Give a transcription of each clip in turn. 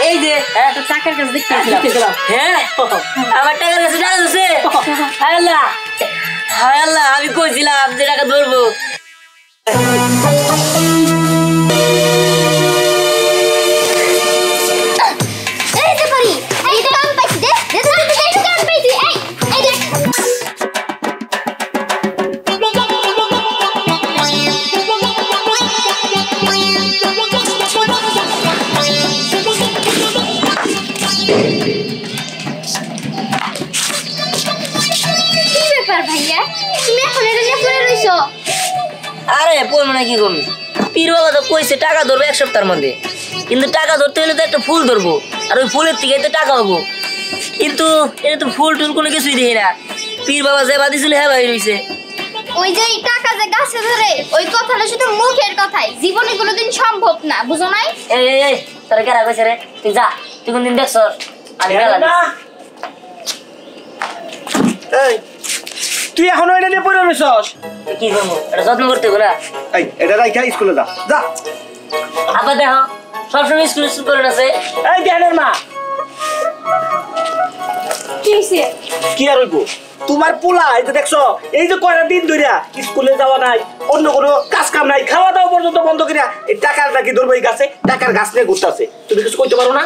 এই যে টাকার কাছে দেখতে হ্যাঁ আমার টাকার কাছে টাকা দিছে হায় আল্লাহ আমি কইছিলাম যে টাকা ধরবো আরে পড়বো না কি করবি পীর বাবা তো কইছে টাকা ধরবো এক সপ্তাহের মধ্যে কিন্তু টাকা ধরতে হলে তো একটা ফুল ধরবো আর ওই ফুলের থেকে তো টাকা হবো কিন্তু এটা তো ফুল টুল কোনো কিছুই দেখি না পীর বাবা যে বাদিছিল হ্যাঁ ভাই রইছে ওই যে টাকা যে গাছে ধরে ওই কথাটা শুধু মুখের কথাই জীবনে কোনোদিন সম্ভব না বুঝো নাই এই তোরা কেরা কইছে রে তুই যা তুই কোনদিন দেখছ আমি গেলাম এই তুই এখনো এটা নিয়ে পড়ে রইছস কি করবো এটা যত্ন করতে হবে না এই এটা রাইখা স্কুলে যা যা আবার দেখো সবসময় স্কুল করে আছে এই জ্ঞানের মা কি হইছে কি আর হইব তোমার পোলা এই যে দেখছো এই যে কয়টা দিন ধইরা স্কুলে যাওয়া নাই অন্য কোনো কাজ কাম নাই খাওয়া দাওয়া পর্যন্ত বন্ধ করিয়া এই টাকার নাকি ধরবো এই গাছে টাকার গাছ নিয়ে ঘুরতেছে তুমি কিছু কইতে পারো না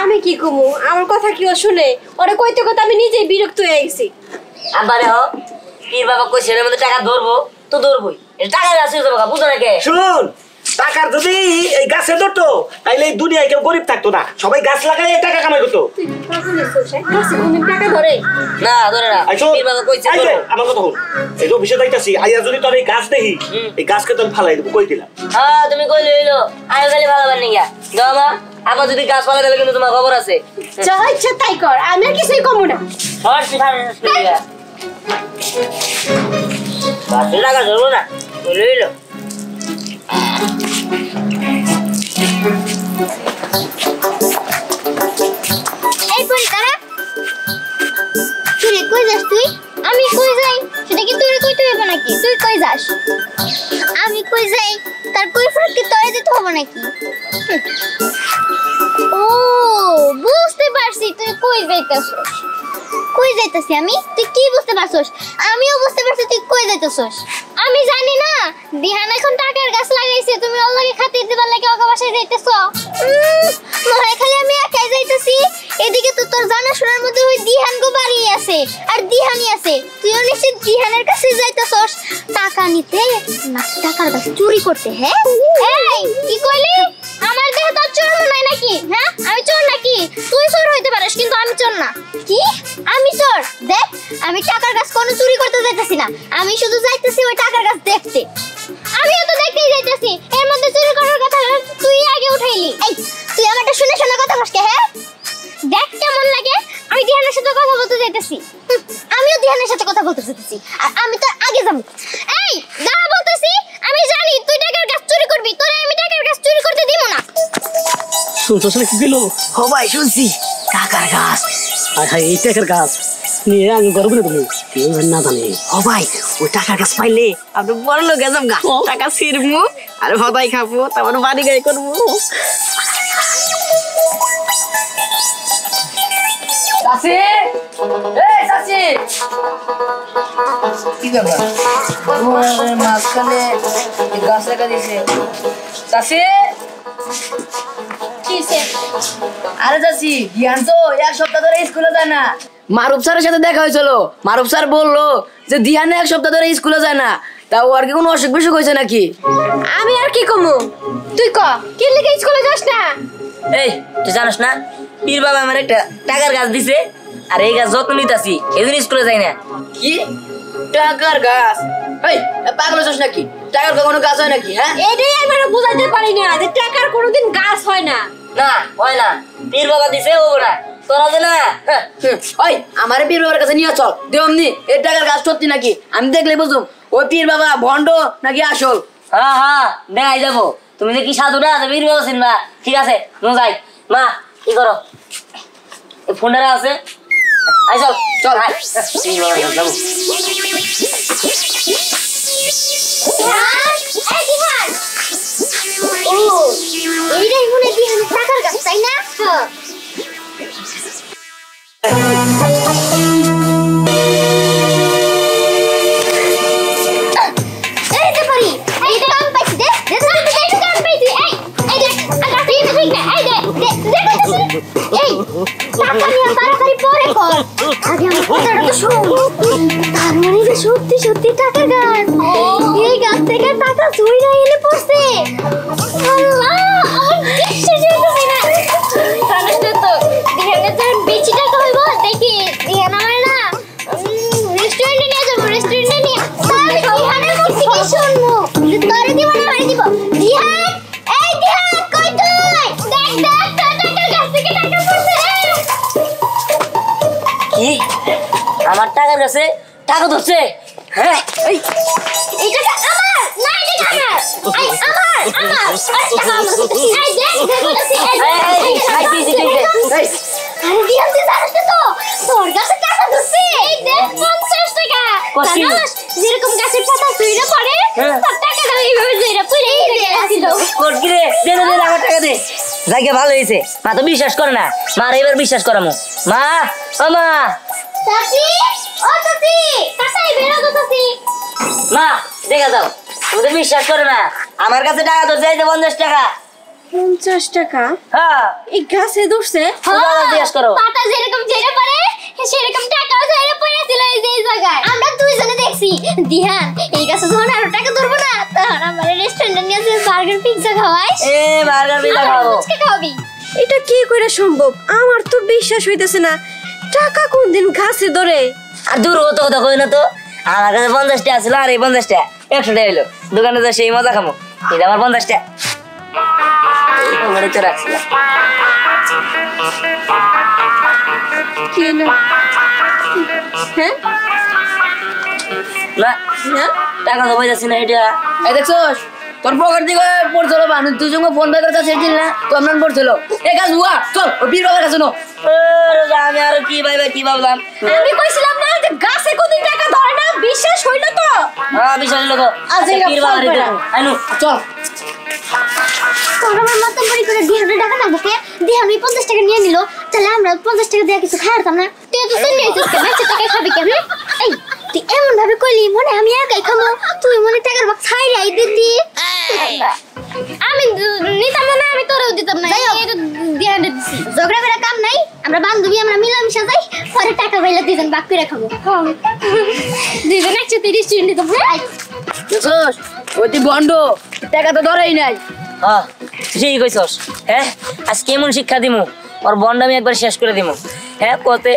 আমি কি কমু আমার কথা কি ও শুনে ওরে কইতে কইতে আমি নিজেই বিরক্ত হয়ে গেছি আবার দেখো পীর বাবা কইছে এর মধ্যে টাকা ধরবো তো ধরবই এটা টাকা গাছ হয়ে যাবে বুঝো না কে শুন টাকার যদি এই গাছে ধরতো তাইলে এই দুনিয়ায় কেউ গরিব থাকতো না সবাই গাছ লাগাই টাকা কামাই করতো টাকা ধরে না ধরে না পীর বাবা কইছে আমার কথা শুন এই তো বিষয় দেখতাছি আইয়া যদি তোর এই গাছ দেখি এই গাছকে তো আমি ফালাই দেবো কই দিলাম হ্যাঁ তুমি কইলে হইলো আয় খালি ভালো বানি গিয়া যাও মা আবার যদি গাছ ফালাই দিলে কিন্তু তোমার খবর আছে যা ইচ্ছা তাই কর আমি আর কিছুই কমু না আর সিখানে গিয়া গাছ লাগা ধরবো না কইলে হইলো এই পরি তারা তুই কই যাস তুই আমি কই যাই সেটা কি তোরে কইতে হবে নাকি তুই কই যাস আমি কই যাই তার কই ফরক কি তোরে দিতে হবে নাকি ও বুঝতে পারছি তুই কই যাইতাছস কই যাইতাছি আমি তুই কি বুঝতে পারছস আমিও বুঝতে পারছি তুই কই যাইতাছস আমি জানি না দিহান এখন টাকার গাছ লাগাইছে তুমি ওর লাগি খাতির দিবার লাগি ওগা বাসায় যাইতেছো মনে খালি আমি একাই যাইতাছি এদিকে তো তোর জানা শোনার মধ্যে ওই দিহান গো বাড়ি আছে আর দিহানি আছে তুইও নিশ্চিত দিহানের কাছে যাইতাছস টাকা নিতে না টাকার গাছ চুরি করতে হ্যাঁ এই কি কইলি আমার দেহে তো চোর নাই নাকি হ্যাঁ আমি চোর নাকি তুই চোর হইতে পারিস কিন্তু আমি চোর না কি আমি চোর দেখ আমি টাকার গাছ কোনো চুরি করতে যাইতাছি না আমি শুধু যাইতাছি ওই টাকার গাছ দেখতে আমিও তো দেখতেই যাইতাছি এর মধ্যে চুরি করার কথা তুই আগে উঠাইলি এই তুই আমারটা শুনে শুনে কথা বলছিস হ্যাঁ দেখ কেমন লাগে আমি দিহানের সাথে কথা বলতে যাইতাছি আমিও দিহানের সাথে কথা বলতে যাইতাছি আর আমি তো আগে যাব এই দাঁড়া বলতেছি আমি জানি তুই টাকার গাছ চুরি করবি তোরে আমি টাকার গাছ চুরি করতে দিব না শুনছস না কি গেল ও ভাই শুনছি টাকার গাছ আর এই টাকার গাছ নিয়ে আমি গর্ব করে দেবো কেউ না জানে ও ভাই ওই টাকার গাছ পাইলে আপনি বড় লোক গেছাম গা টাকা ছিড়মু আর ভাতাই খাবো তারপর বাড়ি গাড়ি করবো চাচি এই চাচি কি ব্যাপার মাঝখানে গাছ লাগা দিছে চাচি আরে চাচি জ্ঞান তো এক সপ্তাহ ধরে স্কুলে যায় না মারুফ স্যারের সাথে দেখা হয়েছিল মারুফ স্যার বললো যে দিয়ানে এক সপ্তাহ ধরে স্কুলে যায় না তা ওর কি কোনো অসুখ বিসুখ হয়েছে নাকি আমি আর কি কমু তুই ক কি লিখে স্কুলে যাস না এই তুই জানিস না পীর বাবা আমার একটা টাকার গাছ দিছে আর এই গাছ যত্ন নিতাছি এদিন স্কুলে যাই না কি টাকার গাছ এই পাগল হচ্ছিস নাকি টাকার কোনো গাছ হয় নাকি হ্যাঁ এটাই আমি বুঝাইতে পারি না যে টাকার কোনোদিন গাছ হয় না না হয় না পীর বাবা দিছে ও না তোরা দে না ওই আমারে পীর বাবার কাছে নিয়ে চল দেমনি এই টাকার গাছ সত্যি নাকি আমি দেখলে বুঝুম ওই পীর বাবা ভণ্ড নাকি আসল হ্যাঁ হ্যাঁ দেখাই যাবো তুমি যে কি সাধু না পীর বাবা চিনবা ঠিক আছে নো যাই মা কি করো এই ফোনটা আছে আই চল চল পীর বাবা যাবো আগে আমার কথাটা তো শোন। তার মানে এটা সত্যি সত্যি টাকার গাছ। এই গাছ থেকে টাকা ঝইরা এলে পড়ছে। আল্লাহ, আমার বিশ্বাসই হইতেছে না। জানিস তো দিহানের যখন বেশি টাকা হইব দেখি দিহান আমার না রেস্টুরেন্টে নিয়ে যাবো। রেস্টুরেন্টে নিয়ে তাহলে দিহানের মুখ থেকে শুনবো। তোরে দিব না আমারে দিব। দিহান, এই দিহান কই তুই? দেখ দেখ টাকার গাছ থেকে টাকা পড়ছে। কি আমার টাকার কাছে টাকা ধরছে? হ্যাঁ এই টাকা আমার না, এই টাকা আমার। এই আমার আরে টাকা আমার। এই দেখ দেখ আরে দিহান তুই জানিস তো তোর কাছে টাকা ধরছে। এই দেখ 50 টাকা। জানিস যেরকম গাছের পাতা ঝইরা পড়ে সব টাকাটা এইভাবে ঝইরা পড়ে এই ছিল। কোট কি রে? দে দে দে আমার টাকা দে। জায়গা ভালো হয়েছে, মা তো বিশ্বাস করে না। মার এবার বিশ্বাস করামু। মা ও মা, চাচি ও চাচি কাসাই বেরো তো চাচি। মা দেখা দাও, তুমি তো বিশ্বাস করে না। আমার কাছে টাকা ধরছে এই যে 50 টাকা। 50 টাকা হ্যাঁ এই গাছে ধরছে? জিজ্ঞেস করো। পাতা যেরকম ঝেড়ে পড়ে সেরকম টাকাও ঝেড়ে পড়েছিল এই যে এই জায়গায়। আমরা দুইজনে দেখছি। দিহান এই গাছে যখন আরো টাকা ধরবো না তখন আমার রেস্টুরেন্টে নিয়ে যে বার্গার পিৎজা খাওয়াই। এ বার্গার পিৎজা খাবো। আজকে খাওয়াবি? এটা কি করে সম্ভব? আমার তো বিশ্বাস হইতেছে না। টাকা কোন দিন গাছে ধরে? আর দূর কত কথা কই না তো। আমার কাছে 50 টাকা ছিল আর এই 50 টাকা 100 টাকা হইলো। দোকানে তো সেই মজা খামো। এটা আমার 50 টাকা তো রাখছিলাম। কি হলো? হ্যাঁ না হ্যাঁ টাকা তো পাইতাছি না। এটা এই দেখছস তোর পকেট দিকে পড়ছিল মানুষ তুই সঙ্গে ফোন পে করে কাছে দিল না তো আমরা পড়ছিল এই কাজ হুয়া চল ও বীর বাবার কাছে নো। আমি আর কি ভাই কি ভাবলাম। আমি কইছিলাম না যে গাছে কোনদিন টাকা ধরে না। বিশ্বাস হইলো তো? হ্যাঁ বিশ্বাস হলো তো। আচ্ছা, পীর বাবার চল, আইনু চল তোর আমার মতন করে করে দিহানের টাকা লাগবো কে? দিহান 50 টাকা নিয়ে নিল, তাহলে আমরা 50 টাকা দিয়ে কিছু খাওয়াতাম না। তুই তো চলে আইছিস কেন? 50 টাকা খাবি কেন? এই তুই এমন ভাবে কইলি মনে আমি একাই খাবো, তুই মনে টাকার বাক্স ছাইরাই দিতি। আমি নিতাম না, আমি তোরেও দিতাম না। এই তো দিহানে দিছি। ঝগড়া করে কাম নাই, আমরা বান্ধবী আমরা মিলামিশা যাই, পরে টাকা পাইলে দুইজন ভাগ করে খাবো। দুইজন একসাথে রেস্টুরেন্টে যাবো। দেখছস ওই তুই বন্ড টাকা তো ধরেই নাই। হ্যাঁ ঠিক কইছস। হ্যাঁ আজ কেমন শিক্ষা দিমু ওর বন্ডামি একবার শেষ করে দিমু। হ্যাঁ কতে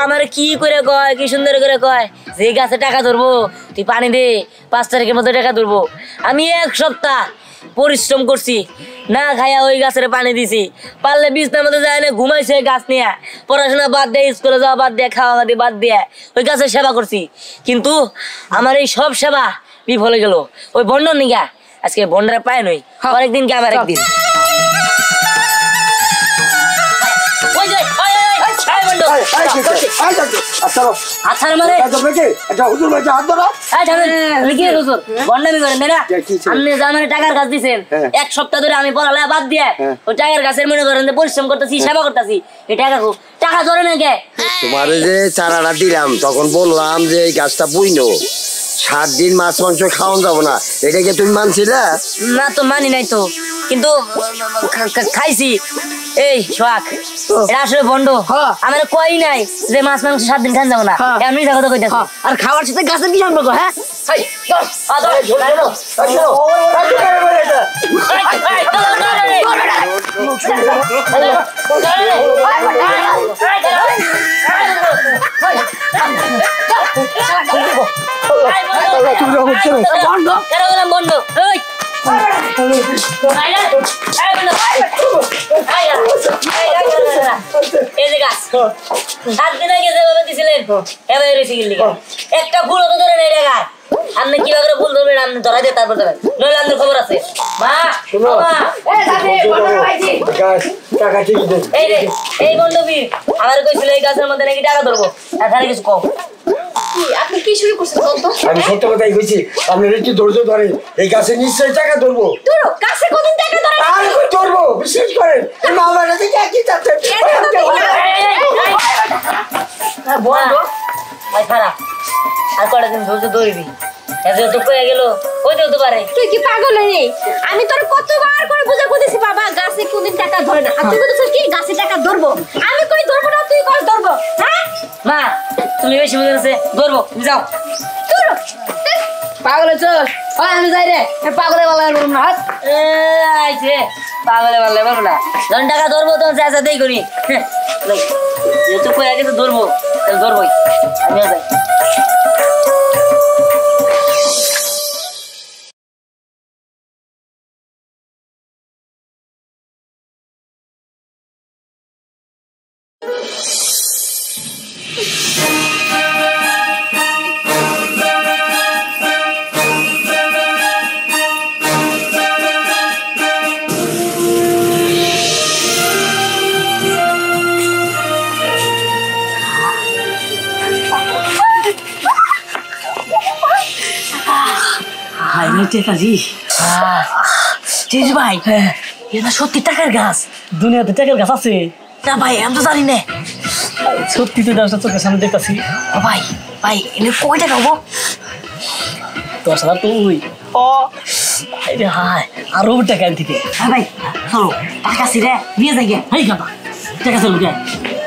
আমার কি করে কয়, কি সুন্দর করে কয় যে গাছে টাকা ধরবো তুই পানি দে 5 তারিখের মধ্যে টাকা ধরবো। আমি 1 সপ্তাহ পরিশ্রম করছি, না খাইয়া ওই গাছের পানি দিছি। পারলে বিছনার মধ্যে যায় না ঘুমাইছে গাছ নিয়ে, পড়াশোনা বাদ দিয়ে স্কুলে যাওয়া বাদ দিয়ে খাওয়া খাদি বাদ দিয়ে ওই গাছের সেবা করছি। কিন্তু আমার এই সব সেবা বিফলে গেল ওই বন্ডর নিগা। আজকে বন্ডারে পায় নই, অনেকদিন কে আবার একদিন। আচ্ছা মানে টাকার গাছ দিচ্ছেন 1 সপ্তাহ ধরে আমি পড়ালেখা বাদ দিয়ে ওই টাকার গাছের মনে করেন পরিশ্রম করতেছি, সেবা করতেছি। এই টাকা ধরে না কে? তোমার যে চারাটা দিলাম তখন বললাম যে এই গাছটা বুইনো 7 দিন মাছ মাংস খাওয়ান যাবো না, এটাকে তুমি মানছিলে? না তো মানি নাই তো, কিন্তু খাইছি। এই শোক এটা আসলে বন্ধ। আমার কই নাই যে মাছ মাংস 7 দিন খান যাবো না, এমনি কথা কইতাছি। আর খাওয়ার সাথে গাছের কি সম্পর্ক? হ্যাঁ বন্ধ একটা ভুল হতো ধরে নেই টাকা। আপনি কিভাবে ভুল ধরবেন? আপনি ধরাই দিয়ে তারপর ধরেন, নইলে আপনার খবর আছে। মা এই বন্ধবী আমার কইছিল এই গাছের মধ্যে নাকি টাকা ধরবো, এখানে কিছু কম। আপনি কি শুরু করছেন বলতো? আমি সত্য কথাই কইছি, আপনার একটু ধৈর্য ধরেন, এই গাছে নিশ্চয়ই টাকা ধরবো। তোর গাছে কোনদিন টাকা ধরে না? আর কই ধরবো, বিশেষ করেন আমার কাছে কি চাচ্ছে বন্ধ ভাই খারাপ। আর কটা দিন ধৈর্য ধরবি, এত তো কয়ে গেল হইতে হতে পারে। তুই কি পাগল রে? আমি তোর কতবার করে বুঝা কইতেছি বাবা গাছে কোনদিন টাকা ধরে না, আর তুই কইতেছিস কি গাছে টাকা ধরবো? আমি কই ধরবো না, তুই কই ধরবো? হ্যাঁ মা তুমি বেশি বুঝেছে ধরবো, তুমি যাও। তোর পাগলে চল, আমি যাই রে। পাগলে বলে বলবো না, হাত আইছে পাগলে বলে বলবো না। যখন টাকা ধরবো তখন চেঁচা দেই করি। যেহেতু কয়ে গেছে ধরবো, তাহলে ধরবোই। আমিও যাই। ভাই এটা সত্যি টাকার গাছ? দুনিয়াতে টাকার গাছ আছে? না ভাই আমি তো জানি না। সত্যি তো গাছটা চোখের সামনে দেখতেছি। ভাই ভাই এনে কয় টাকা হবো? 10,000 তুই হায় আরো টাকা থেকে। হ্যাঁ ভাই চলো টাকা ছিঁড়ে নিয়ে যাই গে। হাই খাবা টাকা চলবে কে?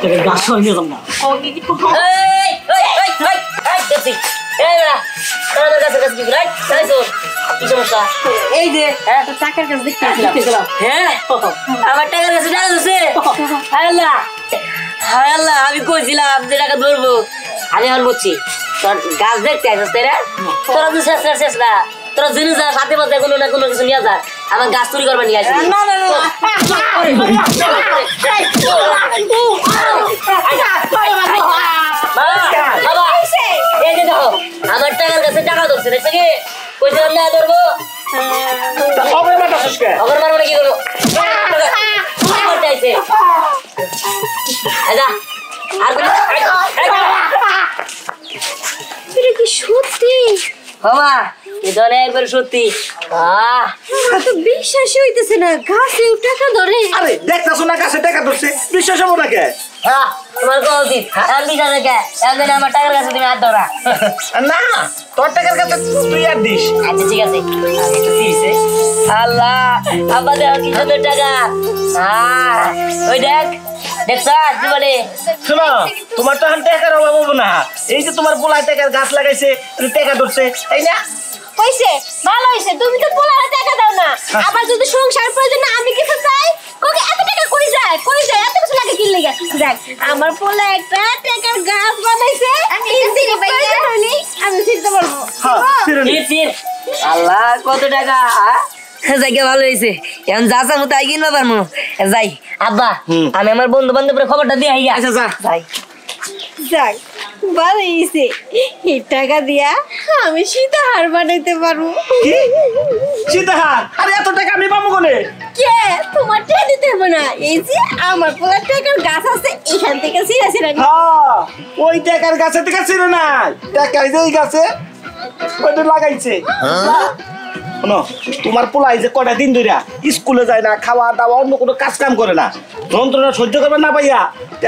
টাকার গাছ সবাই নিয়ে যাবো না। এই যে টাকার কাছে দেখতে হ্যাঁ আমার টাকার কাছে টাকা ধরছে। হায় আল্লাহ আমি কইছিলাম যে টাকা ধরবো। আমি এখন বুঝছি তোর গাছ দেখতে আসছিস তাই না? তোরা তো শেষ না, তোরা জেনে যা সাথে মাঝে কোনো না কোনো কিছু নিয়ে যা। আমার গাছ চুরি করবা নিয়ে আসি। আমার টাকার কাছে টাকা ধরছে দেখছে কি? কইছিলাম না ধরবো। খবর মারবো না কি করবো? এটা কি সত্যি? বাবা এই ধরনের একবার সত্যি তো বিশ্বাসই হইতেছে না, গাছেও টাকা ধরে। আরে দেখতাছো না গাছে টাকা ধরছে, বিশ্বাস হবো না কে? তোমার কথা উচিত বিশ্বাস রেখে একদিন আমার টাকার কাছে তুমি হাত ধরা। না তোর টাকার কাছে তুই আর দিস। আচ্ছা ঠিক আছে। আল্লাহ আব্বা দেখ কি সুন্দর টাকা। ওই দেখ দেখছ জীবনে। শোনো তোমার তো এখন টাকার অভাব হবো না। এই যে তোমার পোলায় টাকার গাছ লাগাইছে, টাকা ধরছে তাই না? হইছে ভালো হইছে, তুমি তো পোলারে টাকা দাও না, আবার যদি সংসার প্রয়োজন আমি কিছু চাই কোকে এত টাকা কই যায় এত কিছু লাগে কি লাগে। দেখ আমার পোলা একটা টাকার গাছ বানাইছে, আমি সিরি বাইতে হইনি আমি চিনতে পারবো। আল্লাহ কত টাকা জায়গা ভালো হয়েছে। এখন যা চাবো তাই কিনবা পারবো। যাই আব্বা আমি আমার বন্ধু বান্ধবের খবরটা দিয়ে আই। আচ্ছা যা যাই। যাক ভালো হইছে, এই টাকা দিয়া আমি সীতাহার বানাইতে পারবো। সীতাহার? আরে এত টাকা আমি পাবো কোনে? কে তোমার টাকা দিতে হবে না, এই যে আমার পোলা টাকার গাছ আছে এখান থেকে ছিঁড়া ওই টাকার গাছে থেকে ছিল না, টাকা যে ওই গাছে ওইটা লাগাইছে। শোনো তোমার পোলাই যে কটা দিন ধরে স্কুলে যায় না, খাওয়া দাওয়া অন্য কোনো কাজ কাম করে না, যন্ত্রণা সহ্য করবে না পাইয়া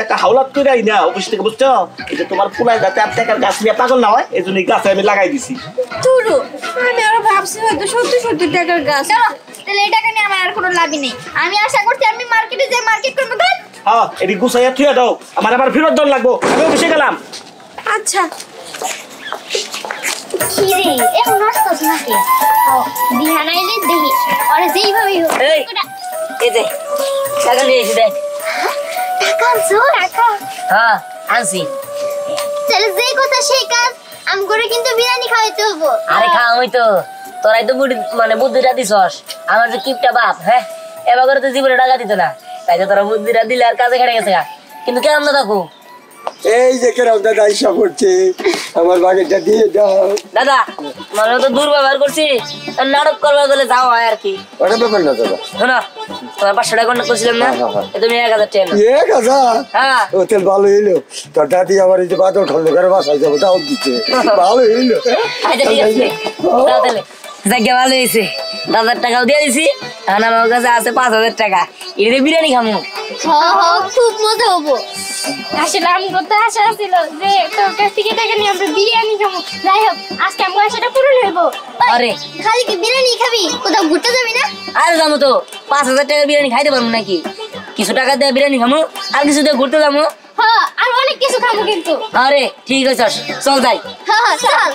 একটা হাওলাত করে আই না অফিস থেকে, বুঝছো? এই যে তোমার পোলাই যাতে আর টাকার গাছ নিয়ে পাগল না হয় এই জন্য এই গাছে আমি লাগাই দিছি। তুরু আমি আরো ভাবছি হয়তো সত্যি টাকার গাছ। চলো তাহলে এই টাকা নিয়ে আমার আর কোনো লাভই নেই। আমি আশা করছি আমি মার্কেটে যাই মার্কেট করবো। হ্যাঁ এটি গুছাইয়া থুয়ে দাও, আমার আবার ফেরত দল লাগবো, আমি অফিসে গেলাম। আচ্ছা খিরে এখন আসতোস নাকি? বিহান আইলে দেখি ওরা যেইভাবেই হোক। এই যে টাকা নিয়ে এসে দেখ। টাকা আনছো? টাকা হ্যাঁ আনছি। তাহলে যেই কথা সেই কাজ, আমি করে কিন্তু বিরিয়ানি খাওয়াইতে হবো। আরে খাওয়া হইতো, তোরাই তো মানে বুদ্ধিটা দিছস। আমার যে কিপটা বাপ হ্যাঁ এবার করে তো জীবনে টাকা দিত না, তাই তো তোরা বুদ্ধিটা দিলে আর কাজে খেটে গেছে। কিন্তু কেমন না থাকো এই যে কেরাম দাদা ইসা করছে, আমার বাগেরটা দিয়ে দাও। দাদা মানে তো দুর্ব্যবহার করছি, নাটক করবার বলে যাও হয় আর কি। ওটা ব্যাপার না দাদা। শোনো তোমার 500 টাকা কন্ট্যাক্ট করছিলাম না, তুমি 1000 টাকা নাও। 1000? হ্যাঁ ও তেল ভালো হইলো, তোর দাদি আমার এই যে বাদল খন্দকার বাসায় যাবো তাও দিচ্ছে, ভালো হইলো। আচ্ছা ঠিক আছে দাও তাহলে। জায়গা ভালো হয়েছে, 1000 টাকাও দিয়ে দিছি। এখন আমার কাছে আছে 5000 টাকা, এটা বিরিয়ানি খামু। খুব মজা হবো। আসলে আমি কত আশা ছিল যে তোর কাছ থেকে টাকা নিয়ে আমরা বিরিয়ানি খাবো। যাই হোক আজকে আমার আশাটা পূরণ হয়ে হইব। আরে। খালি কি বিরিয়ানি খাবি? কোথাও ঘুরতে যাবি না? আরে যাবো তো, 5,000 টাকা বিরিয়ানি খাইতে পারবো নাকি? কিছু টাকা দিয়ে বিরিয়ানি খামো, আর কিছু দিয়ে ঘুরতে যাবো। হ্যাঁ, আর অনেক কিছু খাবো কিন্তু। আরে ঠিক আছে, চল যাই। হ্যাঁ, চল।